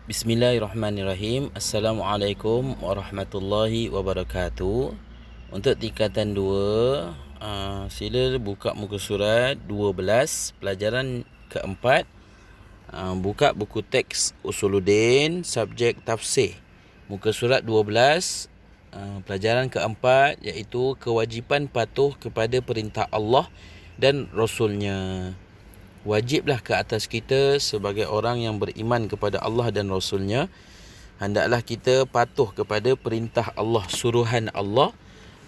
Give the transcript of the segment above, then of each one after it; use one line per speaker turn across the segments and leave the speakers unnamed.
Bismillahirrahmanirrahim. Assalamualaikum warahmatullahi wabarakatuh. Untuk tingkatan 2, sila buka muka surat 12, pelajaran keempat. Buka buku teks Usuluddin, subjek tafsir. Muka surat 12, pelajaran keempat, iaitu kewajipan patuh kepada perintah Allah dan Rasulnya. Wajiblah ke atas kita sebagai orang yang beriman kepada Allah dan Rasulnya, hendaklah kita patuh kepada perintah Allah, suruhan Allah,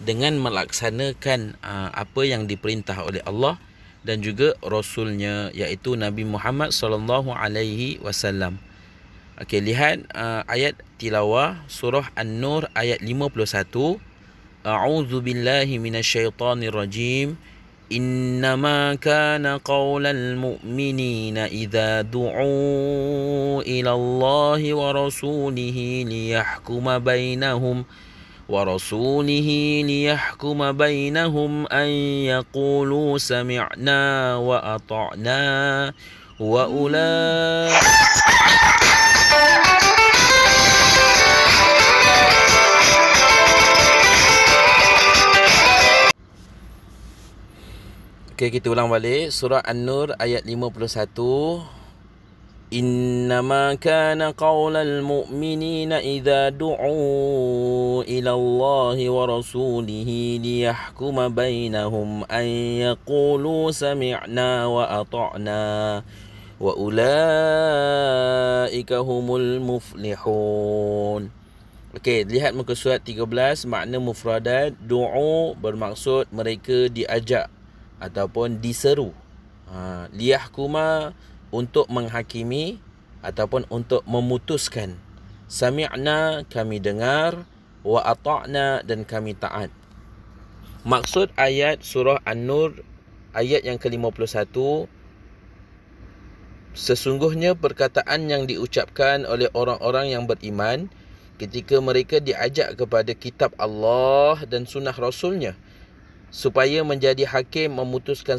dengan melaksanakan apa yang diperintah oleh Allah dan juga Rasulnya, iaitu Nabi Muhammad SAW. Okey, lihat ayat tilawah surah An-Nur ayat 51. A'udzu billahi minasyaitonir rajim. إنما كان قول المؤمنين إذا دعوا إلى الله ورسوله ليحكم بينهم أن يقولوا سمعنا وأطعنا وأولئك Okey, kita ulang balik surah An-Nur ayat 51. Innama kana qaulal mu'minina idza du'u ila Allah wa rasulihi liyahkuma bainahum an yaqulu sami'na wa ata'na wa ulaika humul muflihun. Okey, lihat muka surat 13, makna mufradat. Du'u bermaksud mereka diajak ataupun diseru. Liyahkuma untuk menghakimi ataupun untuk memutuskan. Sami'na kami dengar, wa ata'na dan kami taat. Maksud ayat surah An-Nur ayat yang ke-51, sesungguhnya perkataan yang diucapkan oleh orang-orang yang beriman ketika mereka diajak kepada kitab Allah dan sunnah Rasulnya supaya menjadi hakim memutuskan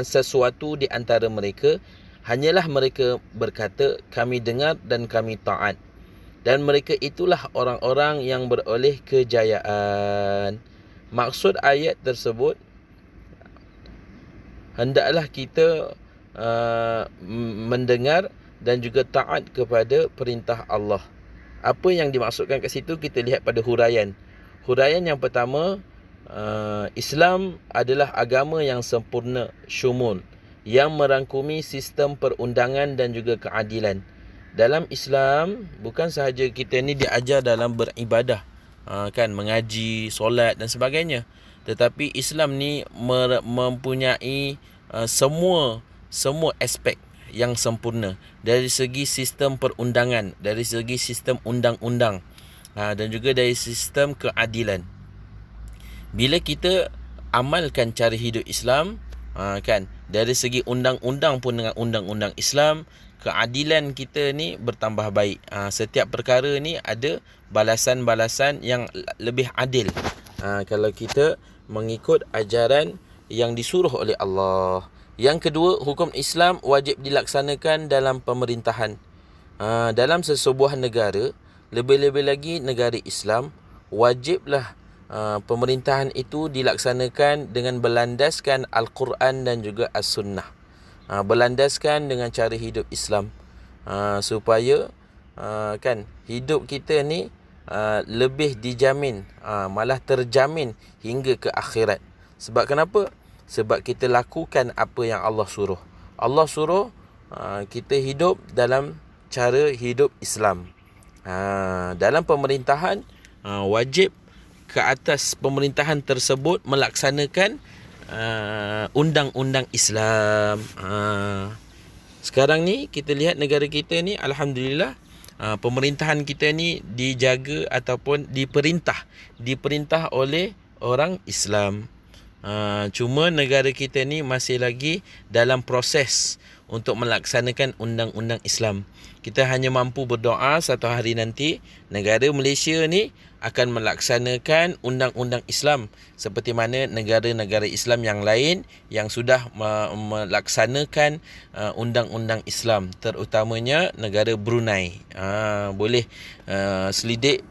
sesuatu di antara mereka, hanyalah mereka berkata, kami dengar dan kami taat. Dan mereka itulah orang-orang yang beroleh kejayaan. Maksud ayat tersebut, hendaklah kita mendengar dan juga taat kepada perintah Allah. Apa yang dimaksudkan kat situ, kita lihat pada huraian. Huraian yang pertama, Islam adalah agama yang sempurna, syumul, yang merangkumi sistem perundangan dan juga keadilan. Dalam Islam, bukan sahaja kita ni diajar dalam beribadah, mengaji, solat dan sebagainya, tetapi Islam ni mempunyai semua aspek yang sempurna dari segi sistem perundangan, dari segi sistem undang-undang, dan juga dari sistem keadilan. Bila kita amalkan cara hidup Islam, dari segi undang-undang pun dengan undang-undang Islam, keadilan kita ni bertambah baik. Setiap perkara ni ada balasan-balasan yang lebih adil, kalau kita mengikut ajaran yang disuruh oleh Allah. Yang kedua, hukum Islam wajib dilaksanakan dalam pemerintahan. Dalam sesebuah negara, lebih-lebih lagi negara Islam, wajiblah pemerintahan itu dilaksanakan dengan berlandaskan Al-Quran dan juga As-Sunnah, berlandaskan dengan cara hidup Islam, supaya hidup kita ni lebih dijamin, malah terjamin hingga ke akhirat. Sebab kenapa? Sebab kita lakukan apa yang Allah suruh. Allah suruh kita hidup dalam cara hidup Islam. Dalam pemerintahan, wajib ke atas pemerintahan tersebut melaksanakan undang-undang Islam. Sekarang ni kita lihat negara kita ni, alhamdulillah, pemerintahan kita ni dijaga ataupun diperintah oleh orang Islam. Cuma negara kita ni masih lagi dalam proses untuk melaksanakan undang-undang Islam. Kita hanya mampu berdoa satu hari nanti negara Malaysia ni akan melaksanakan undang-undang Islam seperti mana negara-negara Islam yang lain yang sudah melaksanakan undang-undang Islam, terutamanya negara Brunei. Boleh selidik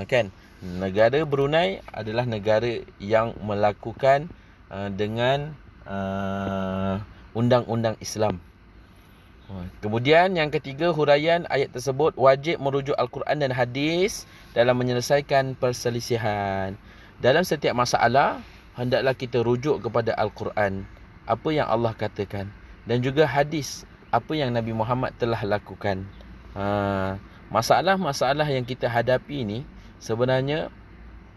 kan. Negara Brunei adalah negara yang melakukan dengan undang-undang Islam. Kemudian yang ketiga, huraian ayat tersebut wajib merujuk Al-Quran dan hadis dalam menyelesaikan perselisihan. Dalam setiap masalah, hendaklah kita rujuk kepada Al-Quran, apa yang Allah katakan, dan juga hadis, apa yang Nabi Muhammad telah lakukan. Masalah-masalah yang kita hadapi ni sebenarnya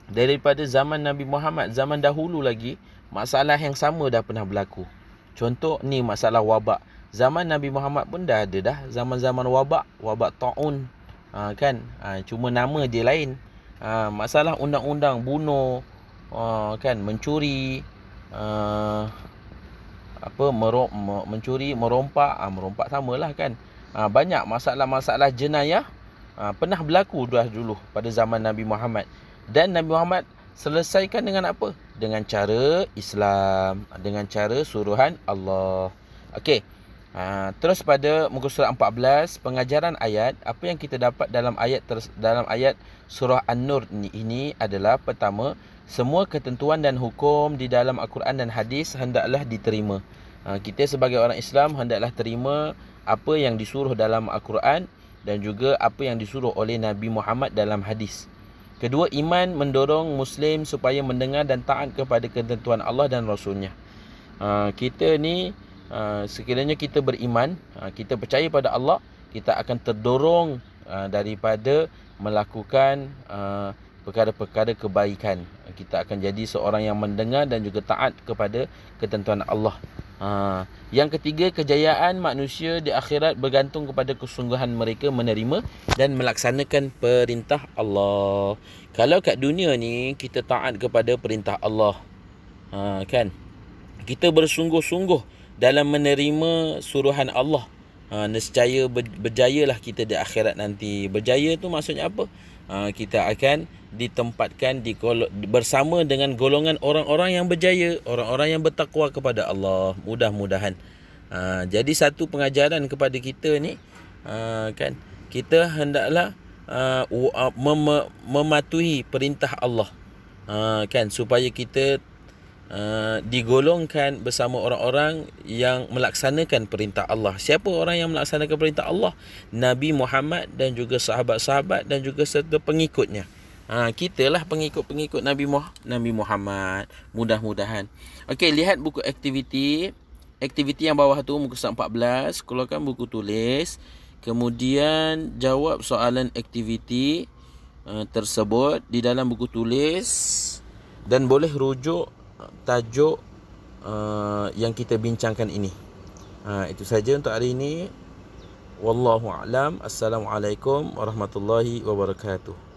daripada zaman Nabi Muhammad, zaman dahulu lagi, masalah yang sama dah pernah berlaku. Contoh ni masalah wabak. Zaman Nabi Muhammad pun dah ada dah. Zaman-zaman wabak ta'un. Kan? Cuma nama dia lain. Masalah undang-undang bunuh, kan, mencuri, mencuri, merompak samalah kan. Banyak masalah-masalah jenayah pernah berlaku dah dulu pada zaman Nabi Muhammad. Dan Nabi Muhammad selesaikan dengan apa? Dengan cara Islam, dengan cara suruhan Allah. Okey. Terus pada muka surat 14, pengajaran ayat, apa yang kita dapat dalam ayat surah An-Nur ini adalah, pertama, semua ketentuan dan hukum di dalam Al-Quran dan hadis hendaklah diterima. Kita sebagai orang Islam hendaklah terima apa yang disuruh dalam Al-Quran dan juga apa yang disuruh oleh Nabi Muhammad dalam hadis. Kedua, iman mendorong Muslim supaya mendengar dan taat kepada ketentuan Allah dan Rasulnya. Kita ni, sekiranya kita beriman, kita percaya pada Allah, kita akan terdorong daripada melakukan perkara-perkara kebaikan. Kita akan jadi seorang yang mendengar dan juga taat kepada ketentuan Allah. Yang ketiga, kejayaan manusia di akhirat bergantung kepada kesungguhan mereka menerima dan melaksanakan perintah Allah. Kalau kat dunia ni kita taat kepada perintah Allah, kan, kita bersungguh-sungguh dalam menerima suruhan Allah, nescaya berjayalah kita di akhirat nanti. Berjaya tu maksudnya apa? Kita akan ditempatkan bersama dengan golongan orang-orang yang berjaya, orang-orang yang bertakwa kepada Allah. Mudah-mudahan. Jadi satu pengajaran kepada kita ni, kan, kita hendaklah mematuhi perintah Allah, kan, supaya kita digolongkan bersama orang-orang yang melaksanakan perintah Allah. Siapa orang yang melaksanakan perintah Allah? Nabi Muhammad dan juga sahabat-sahabat dan juga serta pengikutnya. Kita lah pengikut-pengikut Nabi Muhammad. Mudah-mudahan. Okey, lihat buku aktiviti. Aktiviti yang bawah tu muka surat 14, keluarkan buku tulis. Kemudian jawab soalan aktiviti tersebut di dalam buku tulis dan boleh rujuk tajuk yang kita bincangkan ini. Itu saja untuk hari ini. Wallahu a'lam. Assalamualaikum warahmatullahi wabarakatuh.